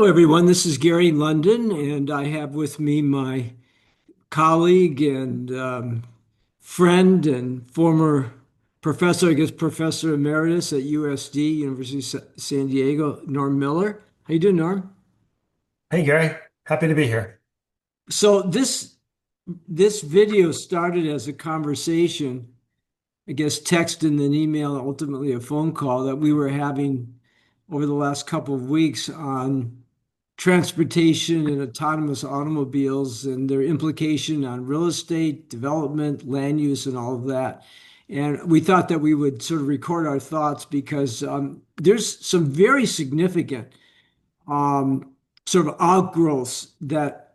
Hello, everyone. This is Gary London, and I have with me my colleague and friend and former professor, I guess, professor emeritus at USD, University of San Diego, Norm Miller. How you doing, Norm? Hey Gary, happy to be here. So this video started as a conversation, I guess, text and then email, ultimately a phone call that we were having over the last couple of weeks on transportation and autonomous automobiles and their implication on real estate development, land use, and all of that. And we thought that we would sort of record our thoughts because there's some very significant sort of outgrowths that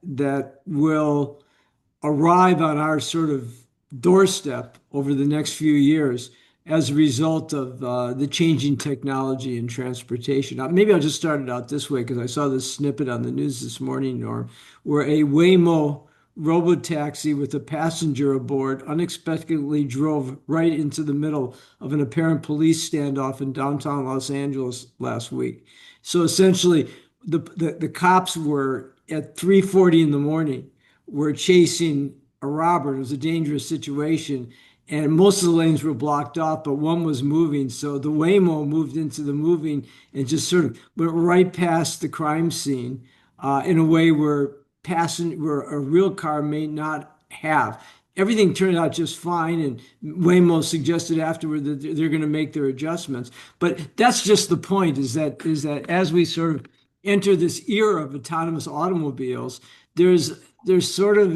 will arrive on our sort of doorstep over the next few years as a result of the changing technology in transportation. Maybe I'll just start it out this way because I saw this snippet on the news this morning, Norm, where a Waymo robotaxi with a passenger aboard unexpectedly drove right into the middle of an apparent police standoff in downtown Los Angeles last week. So essentially, the cops were at 3:40 in the morning were chasing a robber. It was a dangerous situation, and most of the lanes were blocked off, but one was moving. So the Waymo moved into the moving and just sort of went right past the crime scene in a way where a real car may not have. Everything turned out just fine, and Waymo suggested afterward that they're going to make their adjustments. But that's just the point: is that as we sort of enter this era of autonomous automobiles, there's sort of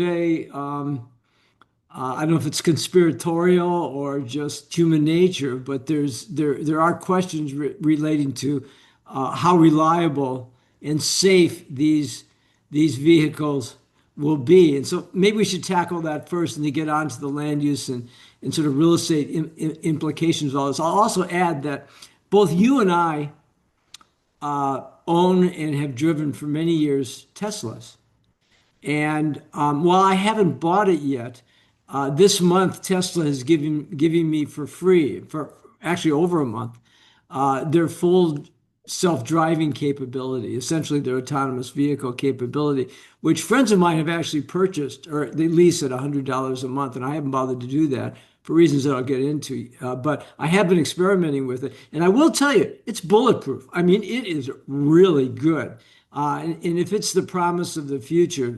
I don't know if it's conspiratorial or just human nature, but there are questions relating to how reliable and safe these vehicles will be. And so maybe we should tackle that first and then get on to the land use and sort of real estate implications of all this. I'll also add that both you and I own and have driven for many years Teslas. And while I haven't bought it yet, this month Tesla has giving me for free for actually over a month their full self-driving capability, essentially their autonomous vehicle capability, which friends of mine have actually purchased or they lease at $100 a month, and I haven't bothered to do that for reasons that I'll get into. But I have been experimenting with it, and I will tell you, it's bulletproof. I mean, it is really good. And if it's the promise of the future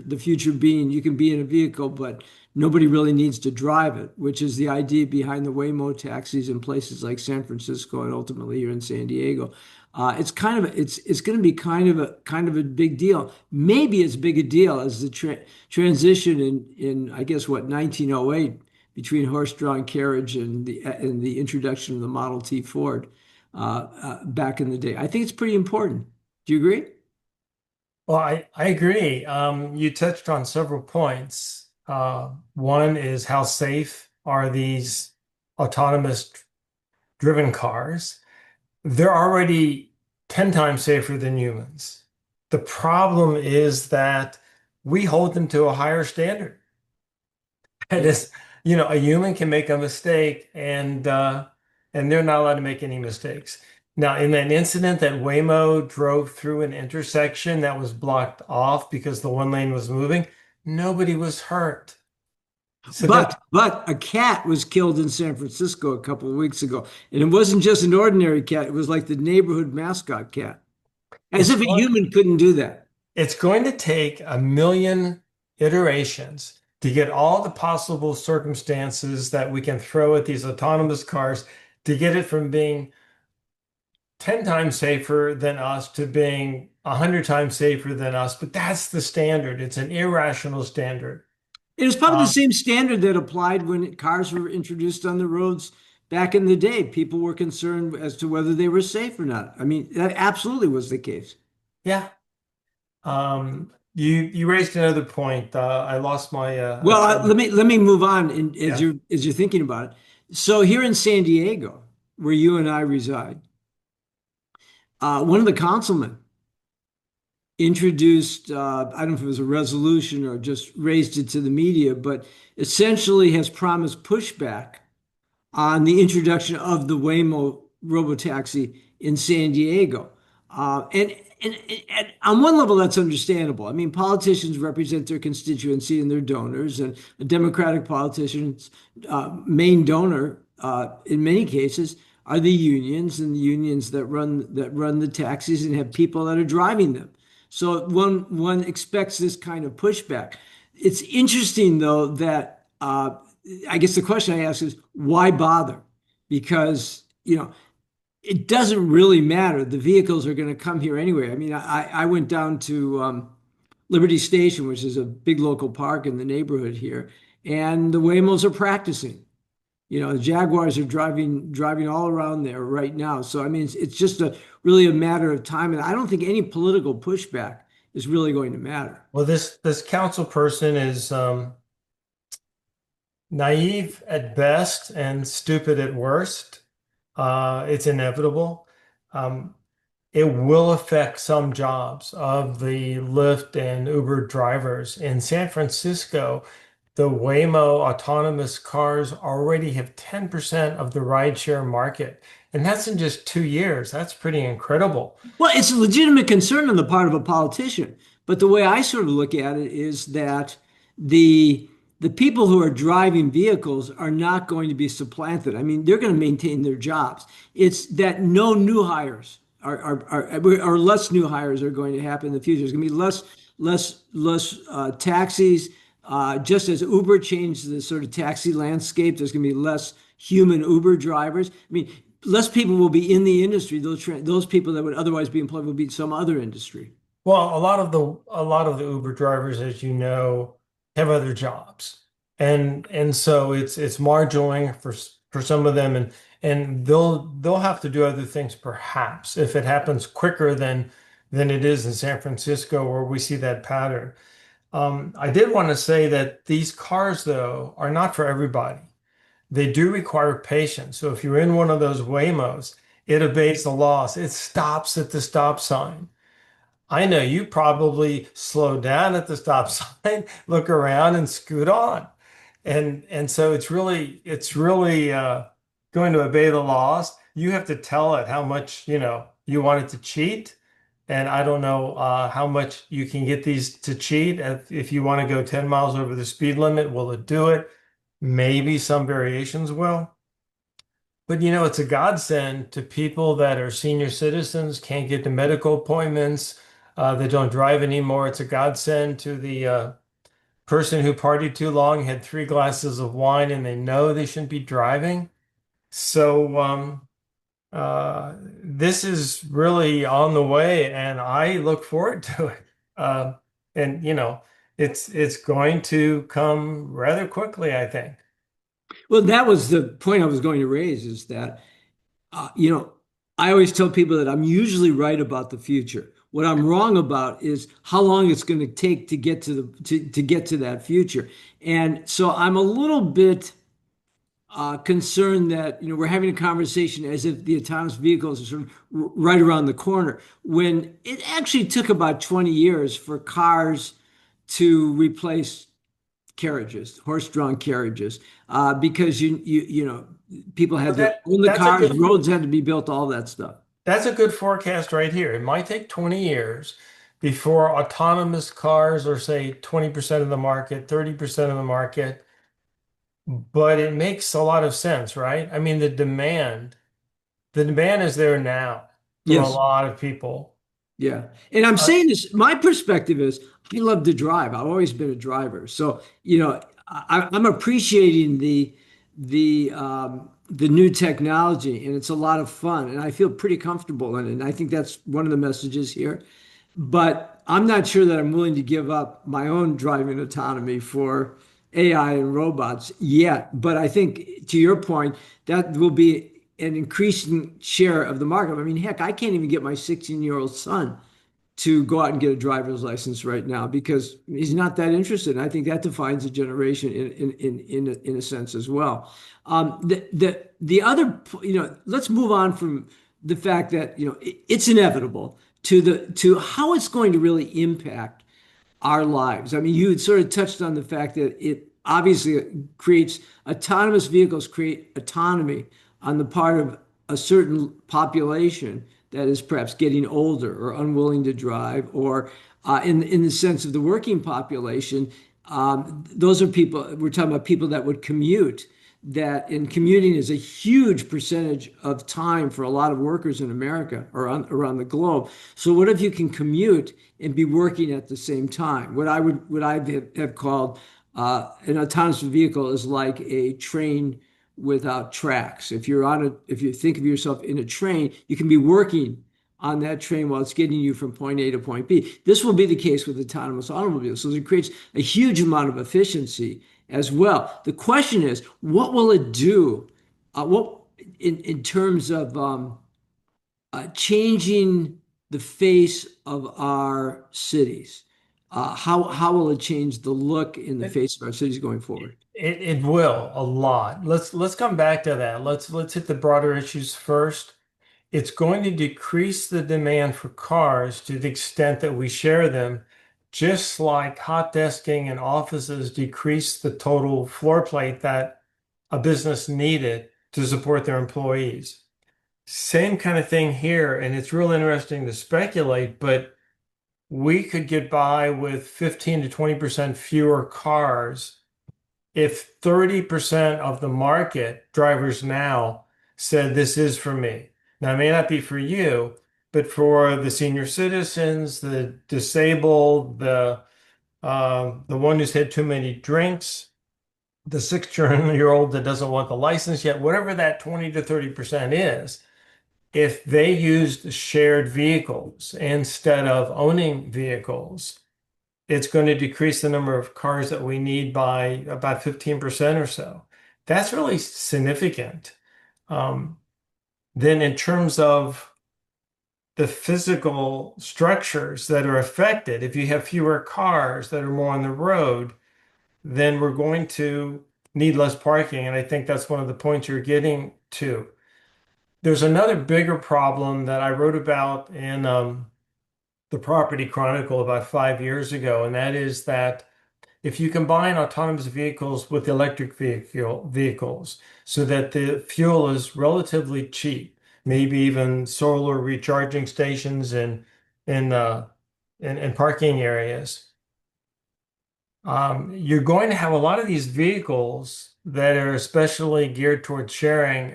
being you can be in a vehicle, but nobody really needs to drive it, which is the idea behind the Waymo taxis in places like San Francisco and ultimately here in San Diego. It's going to be kind of a big deal. Maybe as big a deal as the transition in I guess what 1908 between horse-drawn carriage and the introduction of the Model T Ford back in the day. I think it's pretty important. Do you agree? Well, I agree. You touched on several points. One is how safe are these autonomous driven cars? They're already 10 times safer than humans. The problem is that we hold them to a higher standard. And Yeah. it's, a human can make a mistake and they're not allowed to make any mistakes. Now, in that incident that Waymo drove through an intersection that was blocked off because the one lane was moving, nobody was hurt. So that But a cat was killed in San Francisco a couple of weeks ago, and it wasn't just an ordinary cat. It was like the neighborhood mascot cat, as it's if a going, human couldn't do that. it's going to take a million iterations to get all the possible circumstances that we can throw at these autonomous cars to get it from being 10 times safer than us to being 100 times safer than us. But that's the standard. It's an irrational standard. It was probably the Um, same standard that applied when cars were introduced on the roads back in the day. People were concerned as to whether they were safe or not. I mean, that absolutely was the case. yeah. You raised another point. I lost my Well, train. let me move on as Yeah. you're thinking about it. So here in San Diego, where you and I reside, one of the councilmen introduced, I don't know if it was a resolution or just raised it to the media, but essentially has promised pushback on the introduction of the Waymo robotaxi in San Diego. And on one level, that's understandable. I mean, politicians represent their constituency and their donors, and a Democratic politician's main donor, in many cases, are the unions, and the unions that run the taxis and have people that are driving them. So one expects this kind of pushback. It's interesting, though, that I guess the question I ask is why bother? Because it doesn't really matter. The vehicles are going to come here anyway. I mean, I went down to Liberty Station, which is a big local park in the neighborhood here, and the Waymos are practicing. The Jaguars are driving all around there right now. So I mean, it's just really a matter of time, and I don't think any political pushback is really going to matter. Well, this council person is naive at best and stupid at worst. It's inevitable. Um, it will affect some jobs of the Lyft and Uber drivers. In San Francisco, the Waymo autonomous cars already have 10% of the rideshare market. And that's in just 2 years. That's pretty incredible. Well, it's a legitimate concern on the part of a politician, but the way I sort of look at it is that the the people who are driving vehicles are not going to be supplanted. I mean, they're going to maintain their jobs. It's that no new hires or less new hires are going to happen in the future. There's going to be less taxis. Just as Uber changed the sort of taxi landscape, there's going to be less human Uber drivers. I mean, less people will be in the industry. Those people that would otherwise be employed will be in some other industry. Well, a lot of the Uber drivers, as you know, have other jobs, and so it's marginal for some of them, and they'll have to do other things perhaps if it happens quicker than it is in San Francisco where we see that pattern. I did want to say that these cars, though, are not for everybody. They do require patience. So if you're in one of those Waymos, it obeys the laws. It stops at the stop sign. I know you probably slow down at the stop sign, look around and scoot on. And so it's really going to obey the laws. You have to tell it how much, you want it to cheat. And I don't know how much you can get these to cheat. If you want to go 10 miles over the speed limit, will it do it? Maybe some variations will. But it's a godsend to people that are senior citizens, can't get to medical appointments, that don't drive anymore. It's a godsend to the person who partied too long, had 3 glasses of wine, and they know they shouldn't be driving. So this is really on the way, and I look forward to it. And it's going to come rather quickly, I think. Well, that was the point I was going to raise is that, I always tell people that I'm usually right about the future. What I'm wrong about is how long it's going to take to get to get to that future. And so I'm a little bit concerned that we're having a conversation as if the autonomous vehicles are sort of right around the corner, when it actually took about 20 years for cars to replace carriages, horse-drawn carriages, because people had But to that own the that's a cars, good roads had to be built, all that stuff. that's a good forecast right here. It might take 20 years before autonomous cars are, say, 20% of the market, 30% of the market, but it makes a lot of sense, right? I mean, the demand is there now from a Yes. lot of people. Yeah. And I'm Uh, saying this, my perspective is I love to drive. I've always been a driver. So, I'm appreciating the new technology, and it's a lot of fun, and I feel pretty comfortable in it. And I think that's one of the messages here. But I'm not sure that I'm willing to give up my own driving autonomy for AI and robots yet. But I think, to your point, that will be an increasing share of the market. I mean, heck, I can't even get my 16-year-old son to go out and get a driver's license right now because he's not that interested. And I think that defines a generation in a sense as well. The other, let's move on from the fact that it's inevitable to how it's going to really impact our lives. I mean, you had sort of touched on the fact that it obviously creates autonomous vehicles create autonomy on the part of a certain population that is perhaps getting older or unwilling to drive, or in the sense of the working population, those are people we're talking about people that would commute. That in commuting is a huge percentage of time for a lot of workers in America or around the globe. So what if you can commute and be working at the same time? What I have called an autonomous vehicle is like a train without tracks. If you think of yourself in a train, you can be working on that train while it's getting you from point A to point B. This will be the case with autonomous automobiles. So it creates a huge amount of efficiency as well. The question is, what will it do? What in terms of changing the face of our cities? How will it change the look in the It, face of our cities going forward? it will a lot. Let's come back to that. Let's hit the broader issues first. It's going to decrease the demand for cars to the extent that we share them, just like hot desking and offices decrease the total floor plate that a business needed to support their employees. Same kind of thing here, and it's real interesting to speculate, but we could get by with 15 to 20% fewer cars if 30% of the market drivers now said, this is for me. Now, it may not be for you, but for the senior citizens, the disabled, the one who's had too many drinks, the 6-year-old that doesn't want the license yet, whatever that 20 to 30% is, if they used shared vehicles instead of owning vehicles, it's going to decrease the number of cars that we need by about 15% or so. That's really significant. Um, then, in terms of the physical structures that are affected, if you have fewer cars that are more on the road, then we're going to need less parking. And I think that's one of the points you're getting to. There's another bigger problem that I wrote about in the Property Chronicle about 5 years ago, and that is that if you combine autonomous vehicles with electric vehicles so that the fuel is relatively cheap, maybe even solar recharging stations in parking areas, you're going to have a lot of these vehicles that are especially geared towards sharing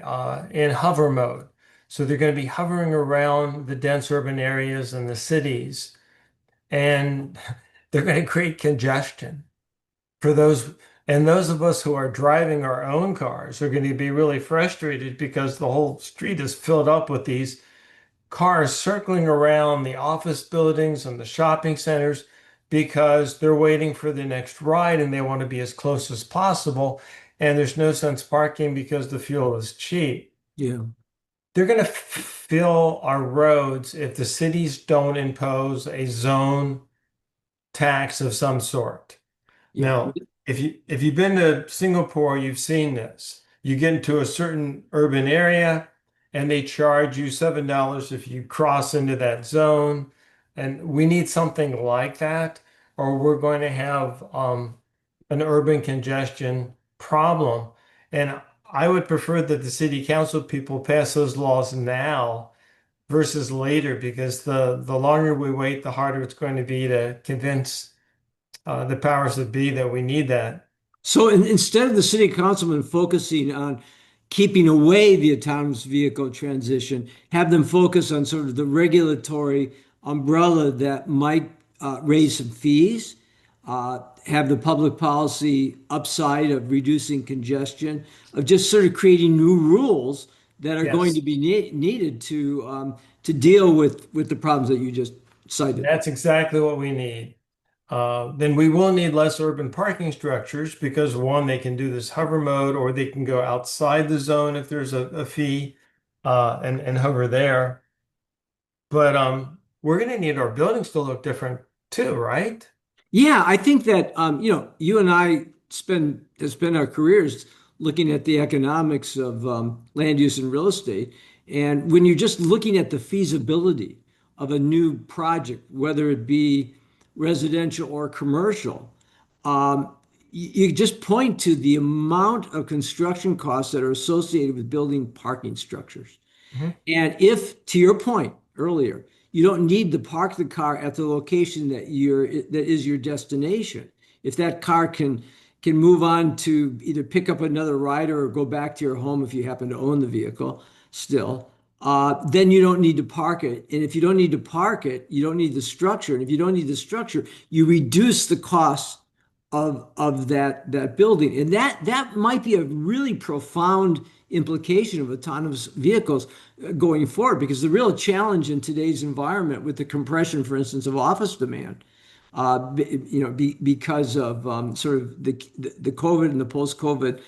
in hover mode. So they're going to be hovering around the dense urban areas and the cities, and they're going to create congestion for those. And those of us who are driving our own cars are going to be really frustrated because the whole street is filled up with these cars circling around the office buildings and the shopping centers because they're waiting for the next ride and they want to be as close as possible. And there's no sense parking because the fuel is cheap. Yeah. They're going to fill our roads if the cities don't impose a zone tax of some sort. Yeah. Now, if you've been to Singapore, you've seen this. You get into a certain urban area and they charge you $7 if you cross into that zone. And we need something like that, or we're going to have an urban congestion problem. And I would prefer that the city council people pass those laws now versus later, because the longer we wait, the harder it's going to be to convince the powers that be that we need that. So instead of the city councilman focusing on keeping away the autonomous vehicle transition, have them focus on sort of the regulatory umbrella that might raise some fees, have the public policy upside of reducing congestion, of just sort of creating new rules that are going to Yes, be needed to deal with the problems that you just cited. that's exactly what we need. Then we will need less urban parking structures because one, they can do this hover mode, or they can go outside the zone if there's a fee and hover there. But we're going to need our buildings to look different too, right? Yeah, I think that you and I spend our careers looking at the economics of land use and real estate, and when you're just looking at the feasibility of a new project, whether it be residential or commercial, you just point to the amount of construction costs that are associated with building parking structures. Mhm. And if, to your point earlier. You don't need to park the car at the location that is your destination. If that car can move on to either pick up another rider or go back to your home if you happen to own the vehicle still, then you don't need to park it. And if you don't need to park it, you don't need the structure. And if you don't need the structure, you reduce the cost of that building. And that might be a really profound implication of autonomous vehicles going forward, because the real challenge in today's environment with the compression, for instance, of office demand, because of sort of the COVID and the post-COVID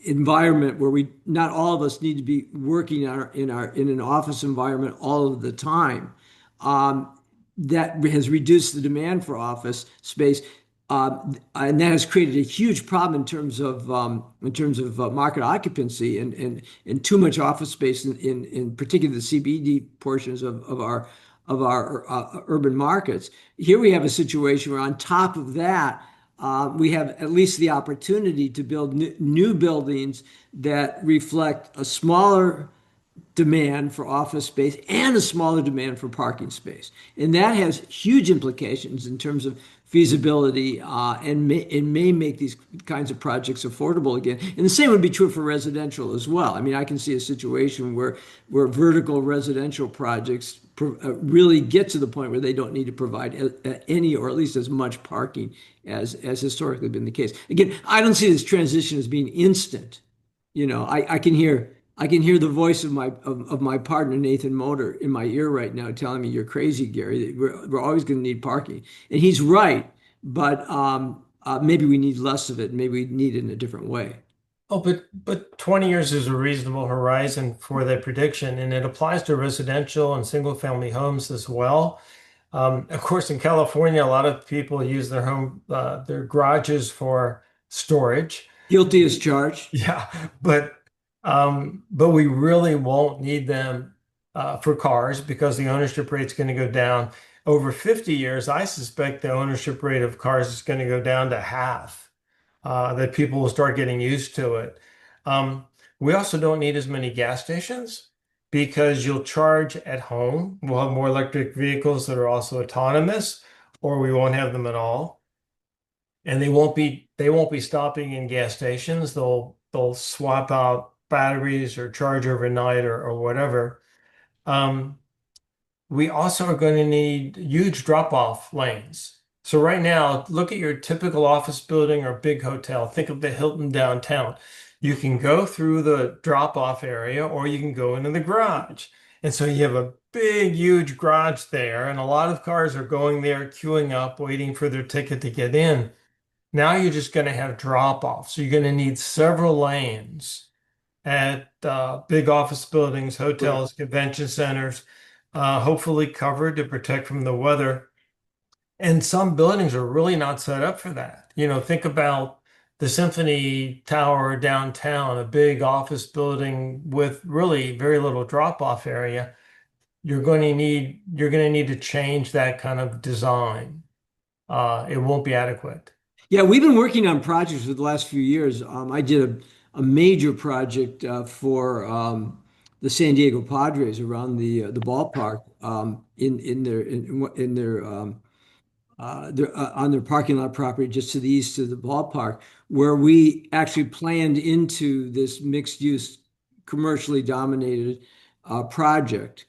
environment, where we not all of us need to be working in an office environment all of the time. That has reduced the demand for office space, and that has created a huge problem in terms of market occupancy and too much office space in particular the CBD portions of our urban markets. Here we have a situation where, on top of that, we have at least the opportunity to build new buildings that reflect a smaller demand for office space and a smaller demand for parking space. And that has huge implications in terms of feasibility, and may make these kinds of projects affordable again. And the same would be true for residential as well. I mean, I can see a situation where vertical residential projects really get to the point where they don't need to provide any, or at least as much parking as historically been the case. Again, I don't see this transition as being instant. I can hear the voice of my partner Nathan Motor in my ear right now, telling me, "You're crazy, Gary. We're always going to need parking," and he's right. But maybe we need less of it. Maybe we need it in a different way. Oh, but 20 years is a reasonable horizon for the prediction, and it applies to residential and single family homes as well. Of course, in California, a lot of people use their garages for storage. Guilty as charged. Yeah, but we really won't need them for cars because the ownership rate's going to go down. Over 50 years, I suspect the ownership rate of cars is going to go down to half, that people will start getting used to it. We also don't need as many gas stations because you'll charge at home. We'll have more electric vehicles that are also autonomous, or we won't have them at all. And they won't be stopping in gas stations. They'll swap out batteries or charge overnight or whatever. Um, we also are going to need huge drop-off lanes. So right now, look at your typical office building or big hotel. Think of the Hilton downtown. You can go through the drop-off area or you can go into the garage. And so you have a big, huge garage there, and a lot of cars are going there, queuing up, waiting for their ticket to get in. Now you're just going to have drop-off. So you're going to need several lanes at big office buildings, hotels, convention centers, hopefully covered to protect from the weather. And some buildings are really not set up for that. Think about the Symphony Tower downtown, a big office building with really very little drop-off area. You're going to need to change that kind of design. It won't be adequate. Yeah, we've been working on projects for the last few years. I did a major project for the San Diego Padres around the ballpark, on their parking lot property just to the east of the ballpark, where we actually planned into this mixed use, commercially dominated project,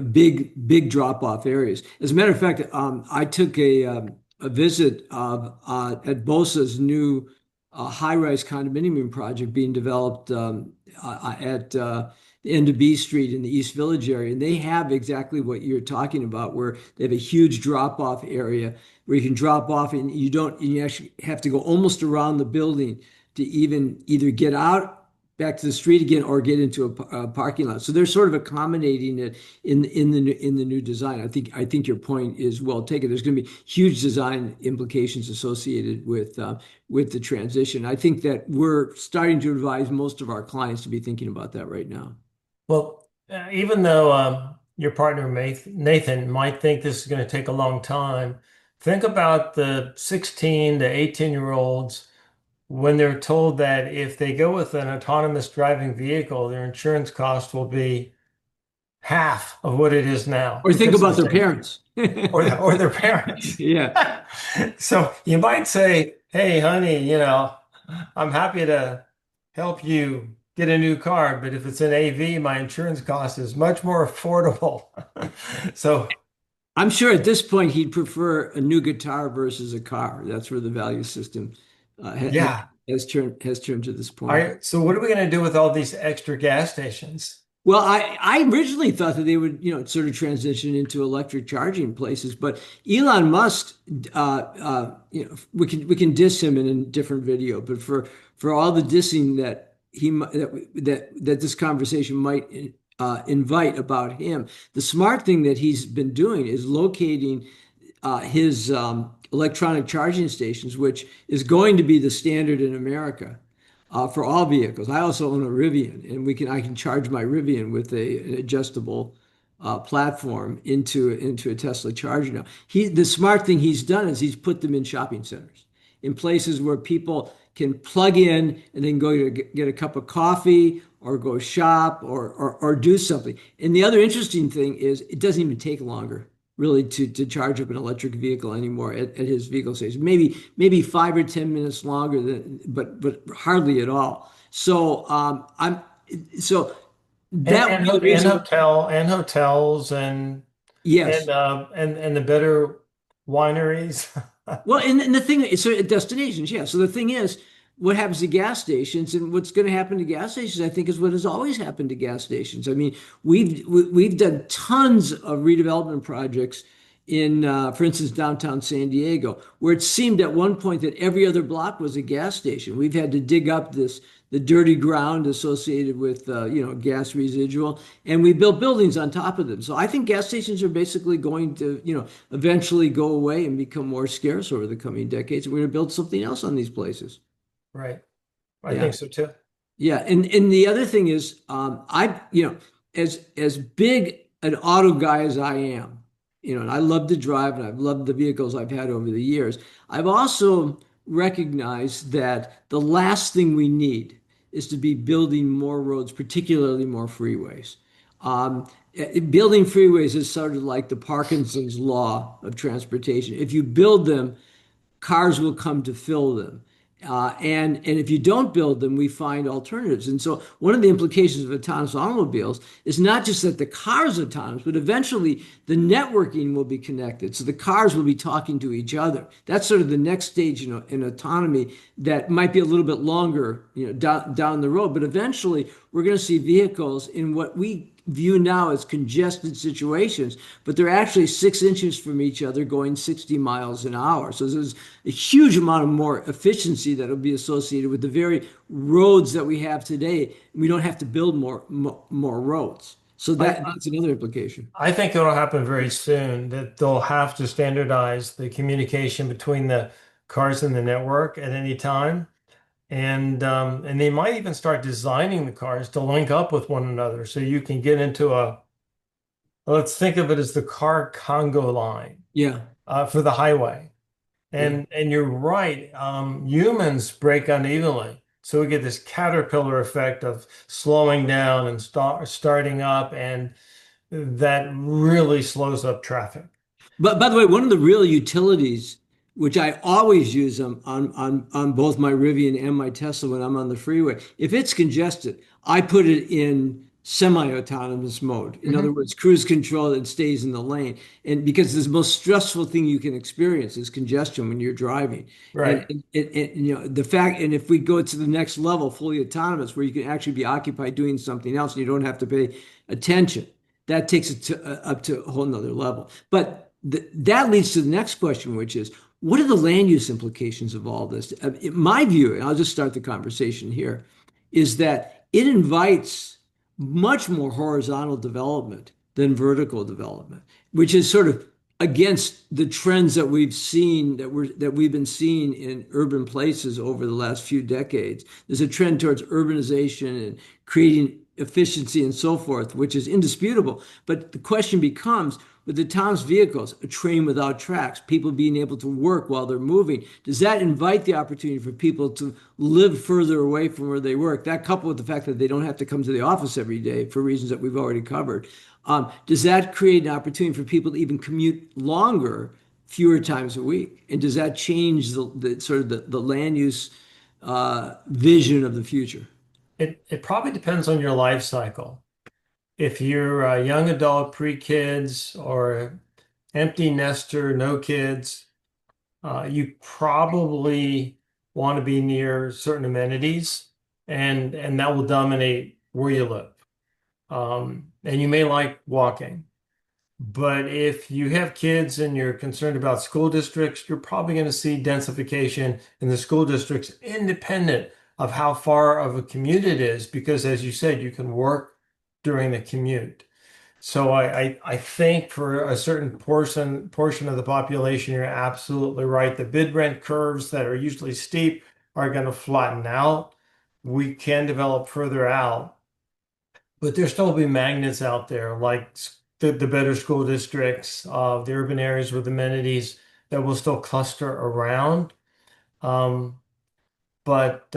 big drop off areas. As a matter of fact, I took a visit at BOSA's new high-rise condominium project being developed at the end of B Street in the East Village area, and they have exactly what you're talking about, where they have a huge drop-off area where you can drop off, and you actually have to go almost around the building to even either get out back to the street again or get into a parking lot. So they're sort of accommodating it in the new design. I think your point is well taken. There's going to be huge design implications associated with the transition. I think that we're starting to advise most of our clients to be thinking about that right now. Well, even though your partner Nathan might think this is going to take a long time, think about the 16 to 18-year-olds when they're told that if they go with an autonomous driving vehicle, their insurance cost will be half of what it is now Or think because of the about their safety, parents. or their parents. Yeah. So you might say, "Hey, honey, I'm happy to help you get a new car, but if it's an AV, my insurance cost is much more affordable." So I'm sure at this point he'd prefer a new guitar versus a car. That's where the value system yeah. has turned to this All point. right. So what are we going to do with all these extra gas stations? Well, I originally thought that they would, sort of transition into electric charging places, but Elon Musk, we can diss him in a different video, but for all the dissing that that this conversation might invite about him, the smart thing that he's been doing is locating his electronic charging stations, which is going to be the standard in America for all vehicles. I also own a Rivian, and I can charge my Rivian with an adjustable platform into a Tesla charger now. The smart thing he's done is he's put them in shopping centers, in places where people can plug in and then go to get a cup of coffee or go shop or do something. And the other interesting thing is it doesn't even take longer really to charge up an electric vehicle anymore at his vehicle station. Maybe 5 or 10 minutes longer than, but hardly at all. So that would be the reason. And hotels Yes. and the better wineries. Well, and the thing is, so at destinations, yeah. So the thing is, what happens to gas stations, and what's going to happen to gas stations, I think, is what has always happened to gas stations. I mean, we've done tons of redevelopment projects in, for instance, downtown San Diego, where it seemed at one point that every other block was a gas station. We've had to dig up the dirty ground associated with gas residual, and we built buildings on top of them. So I think gas stations are basically going to eventually go away and become more scarce over the coming decades. We're going to build something else on these places. Right. I Yeah. think so too. Yeah, and the other thing is, as big an auto guy as I am, and I love to drive, and I've loved the vehicles I've had over the years. I've also recognized that the last thing we need is to be building more roads, particularly more freeways. Building freeways is sort of like the Parkinson's law of transportation. If you build them, cars will come to fill them. And if you don't build them, we find alternatives. And so one of the implications of autonomous automobiles is not just that the cars are autonomous, but eventually the networking will be connected. So the cars will be talking to each other. That's sort of the next stage, in autonomy that might be a little bit longer, down the road. But eventually we're going to see vehicles in what we view now as congested situations, but they're actually 6 inches from each other going 60 miles an hour. So there's a huge amount of more efficiency that will be associated with the very roads that we have today. We don't have to build more roads. So I, that's another implication. I think it'll happen very soon that they'll have to standardize the communication between the cars and the network at any time. And they might even start designing the cars to link up with one another so you can get into let's think of it as the car Congo line Yeah, for the highway. yeah. And you're right, humans break unevenly. So we get this caterpillar effect of slowing down and starting up, and that really slows up traffic. But by the way, one of the real utilities, which I always use on both my Rivian and my Tesla when I'm on the freeway, if it's congested, I put it in semi-autonomous mode. In other Mhm. words, cruise control that stays in the lane. And because the most stressful thing you can experience is congestion when you're driving. And, Right. the fact, and if we go to the next level, fully autonomous, where you can actually be occupied doing something else and you don't have to pay attention, that takes it up to a whole nother level. But that leads to the next question, which is, what are the land use implications of all this? In my view, and I'll just start the conversation here, is that it invites much more horizontal development than vertical development, which is sort of against the trends that we've been seeing in urban places over the last few decades. There's a trend towards urbanization and creating efficiency and so forth, which is indisputable. But the question becomes, with the town's vehicles, a train without tracks, people being able to work while they're moving, does that invite the opportunity for people to live further away from where they work? That coupled with the fact that they don't have to come to the office every day for reasons that we've already covered. Does that create an opportunity for people to even commute longer, fewer times a week? And does that change the sort of the land use vision of the future? It probably depends on your life cycle. If you're a young adult, pre-kids, or empty nester, no kids, you probably want to be near certain amenities, and that will dominate where you live. And you may like walking. But if you have kids and you're concerned about school districts, you're probably going to see densification in the school districts independent of how far of a commute it is, because as you said, you can work during the commute. So I think for a certain portion of the population, you're absolutely right. The bid rent curves that are usually steep are going to flatten out. We can develop further out. But there still be magnets out there, like the better school districts, the urban areas with amenities that will still cluster around. Um, but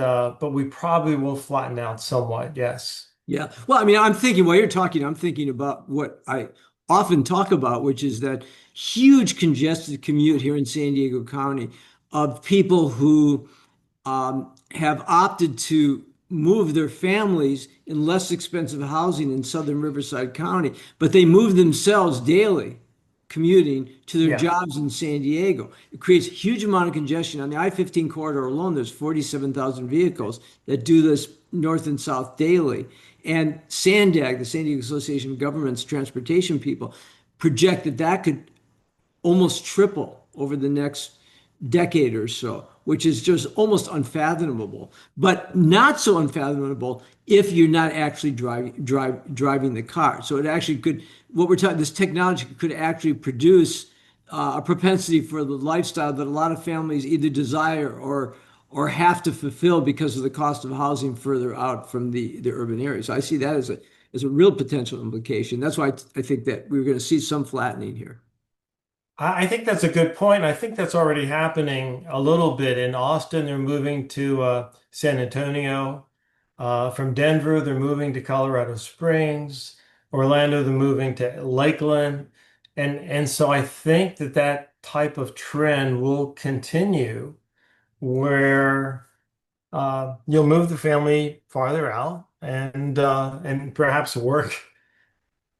we probably will flatten out somewhat. Yes. Yeah. Well, I mean, I'm thinking while you're talking, I'm thinking about what I often talk about, which is that huge congested commute here in San Diego County of people who have opted to move their families in less expensive housing in southern Riverside County, but they move themselves daily commuting to their Yeah. jobs in San Diego. It creates a huge amount of congestion. On the I-15 corridor alone, there's 47,000 vehicles that do this north and south daily. And SANDAG, the San Diego Association of Governments Transportation People, project that that could almost triple over the next decade or so, which is just almost unfathomable, but not so unfathomable if you're not actually driving the car. So it actually could, what we're talking, this technology could actually produce a propensity for the lifestyle that a lot of families either desire or have to fulfill because of the cost of housing further out from the urban areas. So I see that as a real potential implication. That's why I think that we're going to see some flattening here. I think that's a good point. I think that's already happening a little bit in Austin. They're moving to San Antonio. From Denver, they're moving to Colorado Springs. Orlando, they're moving to Lakeland. And so I think that that type of trend will continue where you'll move the family farther out and perhaps work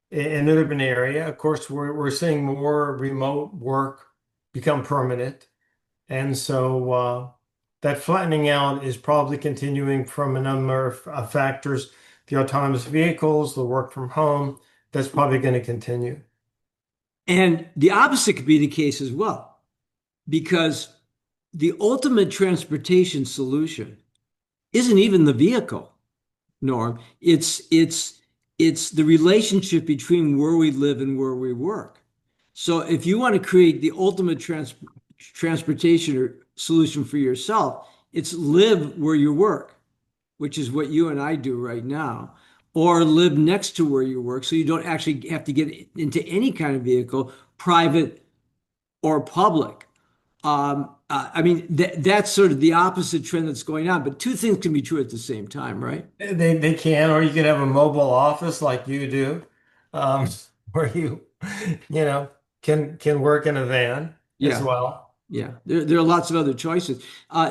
in an urban area. Of course, we're seeing more remote work become permanent. And so that flattening out is probably continuing from a number of factors. The autonomous vehicles, the work from home, that's probably going to continue. And the opposite could be the case as well, because the ultimate transportation solution isn't even the vehicle, Norm. It's the relationship between where we live and where we work. So if you want to create the ultimate transportation or solution for yourself, it's live where you work, which is what you and I do right now, or live next to where you work so you don't actually have to get into any kind of vehicle, private or public. I mean, that's sort of the opposite trend that's going on, but two things can be true at the same time, right? They can, or you can have a mobile office like you do, um, where you know, can work in a van as Yeah. well. Yeah, there are lots of other choices.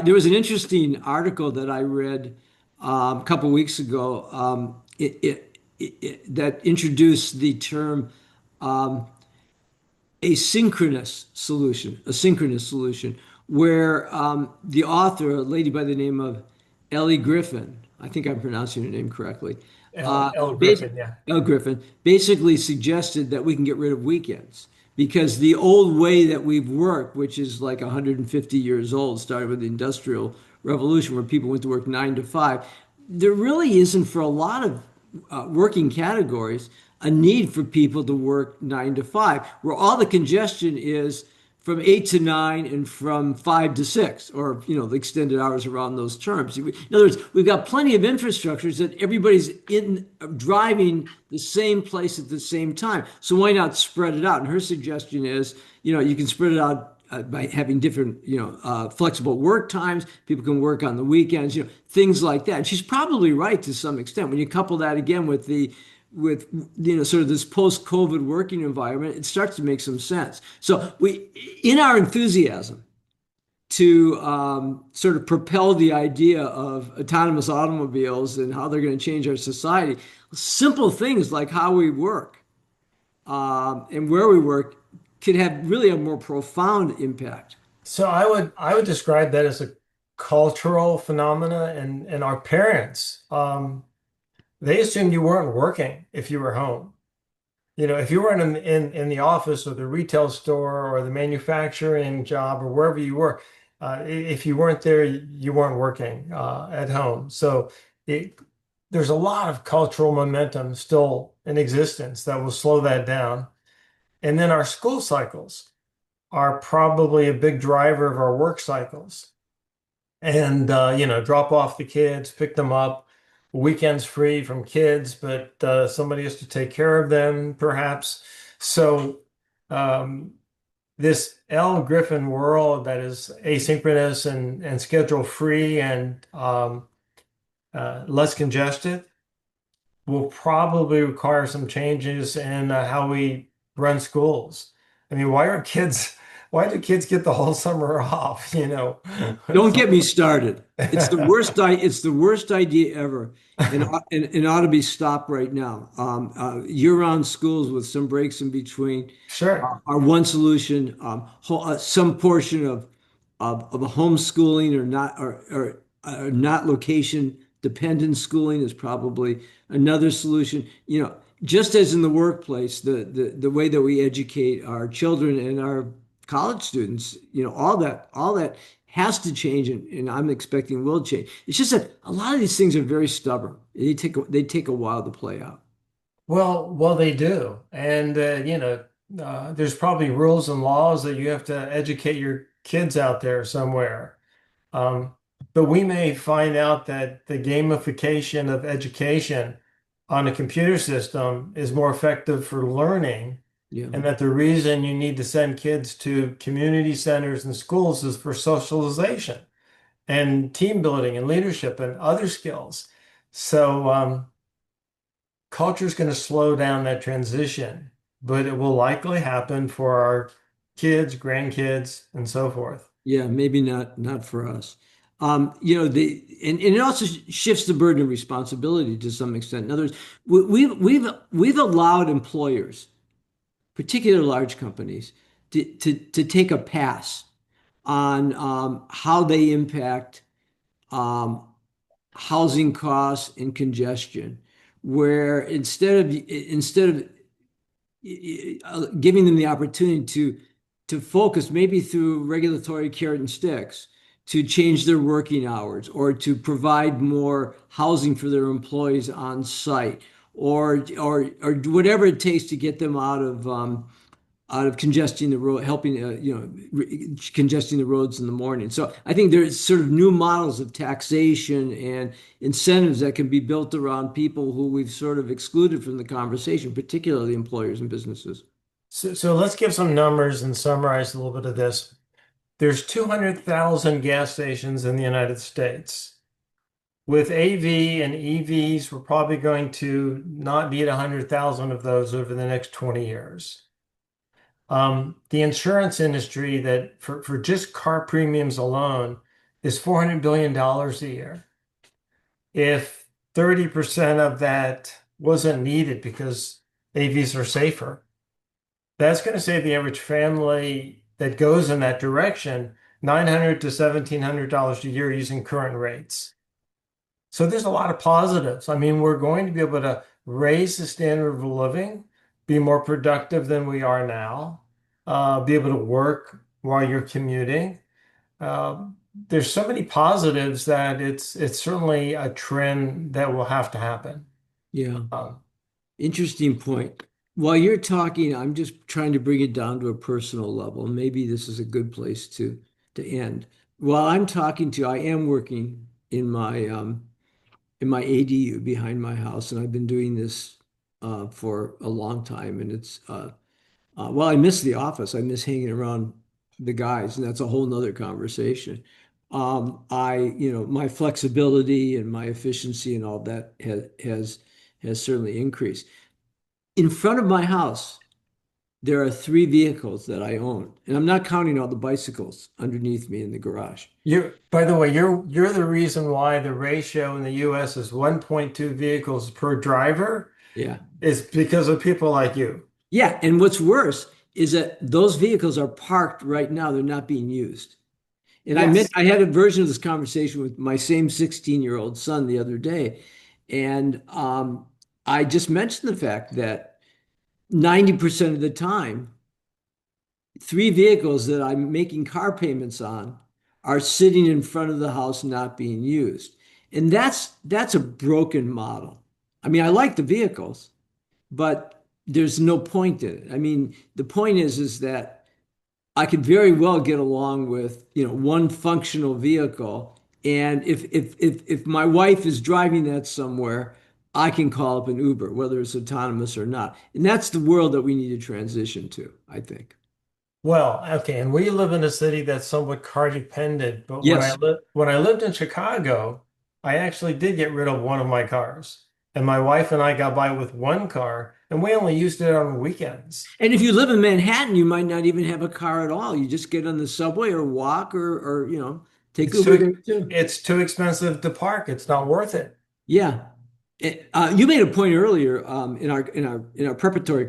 There was an interesting article that I read a couple of weeks ago that introduced the term um, a synchronous solution, where the author, a lady by the name of Ellie Griffin, I think I'm pronouncing her name correctly, uh, L. bas- Griffin, yeah. Elle Griffin, basically suggested that we can get rid of weekends because the old way that we've worked, which is like 150 years old, started with the Industrial Revolution, where people went to work 9 to 5, there really isn't for a lot of working categories a need for people to work 9 to 5, where all the congestion is from 8 to 9 and from 5 to 6, or the extended hours around those terms. In other words, we've got plenty of infrastructures that everybody's in driving the same place at the same time. So why not spread it out? And her suggestion is, you can spread it out by having different, flexible work times. People can work on the weekends, things like that. And she's probably right to some extent. When you couple that again with sort of this post-COVID working environment, it starts to make some sense. So in our enthusiasm to sort of propel the idea of autonomous automobiles and how they're going to change our society, simple things like how we work and where we work could have really a more profound impact. So I would describe that as a cultural phenomena, and our parents, they assumed you weren't working if you were home. If you weren't in the office or the retail store or the manufacturing job or wherever you were, if you weren't there, you weren't working at home. So it, there's a lot of cultural momentum still in existence that will slow that down. And then our school cycles are probably a big driver of our work cycles. And drop off the kids, pick them up. Weekends free from kids, but somebody has to take care of them, perhaps. So um, this L Griffin world that is asynchronous and schedule free and less congested will probably require some changes in how we run schools. I mean, why do kids get the whole summer off, Don't get me started. It's the worst idea ever, and ought to be stopped right now. Year-round schools with some breaks in between Sure. are one solution. Some portion of a homeschooling or not location dependent schooling is probably another solution. Just as in the workplace, the way that we educate our children and our college students, all that has to change, and I'm expecting will change. It's just that a lot of these things are very stubborn. They take a while to play out. Well, they do, and there's probably rules and laws that you have to educate your kids out there somewhere. Um, but we may find out that the gamification of education on a computer system is more effective for learning, Yeah. and that the reason you need to send kids to community centers and schools is for socialization and team building and leadership and other skills. So, culture is going to slow down that transition, but it will likely happen for our kids, grandkids, and so forth. Yeah, maybe not for us. And it also shifts the burden of responsibility to some extent. In other words, we've allowed employers, particularly large companies, to take a pass on how they impact um, housing costs and congestion, where instead of giving them the opportunity to focus, maybe through regulatory carrot and sticks, to change their working hours or to provide more housing for their employees on site, or whatever it takes to get them out of congesting the road, helping congesting the roads in the morning. So I think there's sort of new models of taxation and incentives that can be built around people who we've sort of excluded from the conversation, particularly employers and businesses. So let's give some numbers and summarize a little bit of this. There's 200,000 gas stations in the United States. With AV and EVs, we're probably going to not need 100,000 of those over the next 20 years. The insurance industry that for just car premiums alone is $400 billion a year. If 30% of that wasn't needed because AVs are safer, that's going to save the average family that goes in that direction $900 to $1,700 a year using current rates. So there's a lot of positives. I mean, we're going to be able to raise the standard of living, be more productive than we are now, be able to work while you're commuting. There's so many positives that it's certainly a trend that will have to happen. Yeah, Um, interesting point. while you're talking, I'm just trying to bring it down to a personal level. Maybe this is a good place to end. While I'm talking to you, I am working in my ADU behind my house, and I've been doing this for a long time. And well, I miss the office. I miss hanging around the guys, and that's a whole nother conversation. My flexibility and my efficiency and all that has certainly increased. In front of my house, there are three vehicles that I own, and I'm not counting all the bicycles underneath me in the garage. By the way, you're the reason why the ratio in the US is 1.2 vehicles per driver Yeah. is because of people like you. Yeah, and what's worse is that those vehicles are parked right now. They're not being used. And Yes. I had a version of this conversation with my same 16-year-old son the other day. And I just mentioned the fact that 90% of the time, three vehicles that I'm making car payments on are sitting in front of the house not being used. And that's a broken model. I mean, I like the vehicles, but there's no point in it. I mean, the point is that I could very well get along with, one functional vehicle. And if my wife is driving that somewhere, I can call up an Uber, whether it's autonomous or not. And that's the world that we need to transition to, I think. Well, okay, and we live in a city that's somewhat car dependent, but Yes. when I lived in Chicago, I actually did get rid of one of my cars. And my wife and I got by with one car, and we only used it on weekends. And if you live in Manhattan, you might not even have a car at all. You just get on the subway or walk or take It's Uber too there too. it's too expensive to park. It's not worth it. Yeah. You made a point earlier in our preparatory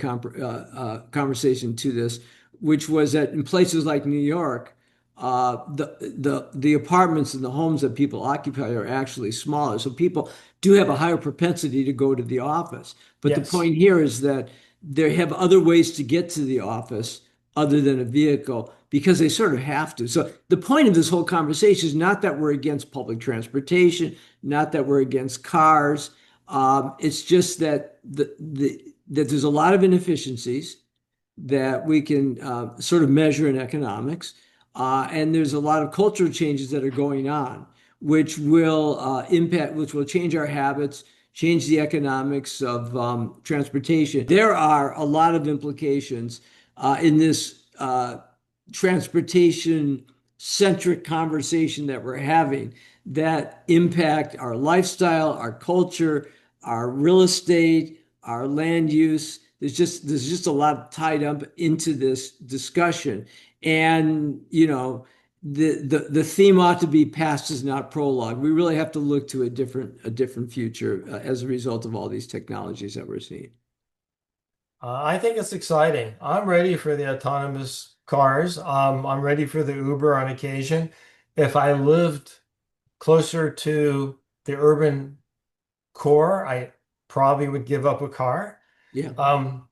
conversation to this, which was that in places like New York, the apartments and the homes that people occupy are actually smaller. So people do have a higher propensity to go to the office. But the Yes. point here is that they have other ways to get to the office other than a vehicle because they sort of have to. So the point of this whole conversation is not that we're against public transportation, not that we're against cars. It's just that that there's a lot of inefficiencies that we can sort of measure in economics, and there's a lot of cultural changes that are going on, which will change our habits, change the economics of transportation. There are a lot of implications in this transportation centric conversation that we're having that impact our lifestyle, our culture, our real estate, our land use. There's just a lot tied up into this discussion. And the theme ought to be past is not prologue. We really have to look to a different future as a result of all these technologies that we're seeing. I think it's exciting. I'm ready for the autonomous cars. I'm ready for the Uber on occasion. If I lived closer to the urban core, I probably would give up a car. Yeah. Um,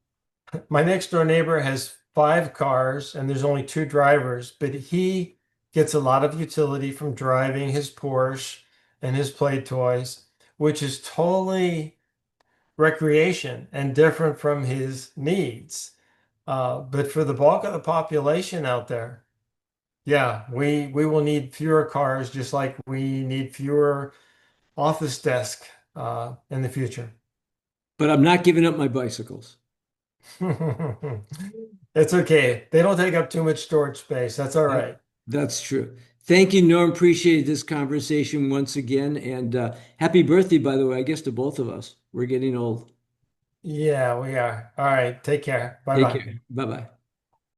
my next door neighbor has five cars and there's only two drivers, but he gets a lot of utility from driving his Porsche and his play toys, which is totally recreation and different from his needs. But for the bulk of the population out there, yeah, we will need fewer cars just like we need fewer office desk in the future. But I'm not giving up my bicycles. It's okay. They don't take up too much storage space. That's all That- right. That's true. Thank you, Norm. Appreciate this conversation once again. And happy birthday, by the way, I guess to both of us. We're getting old. Yeah, we are. All right. Take care. Bye Take bye. care. Bye bye.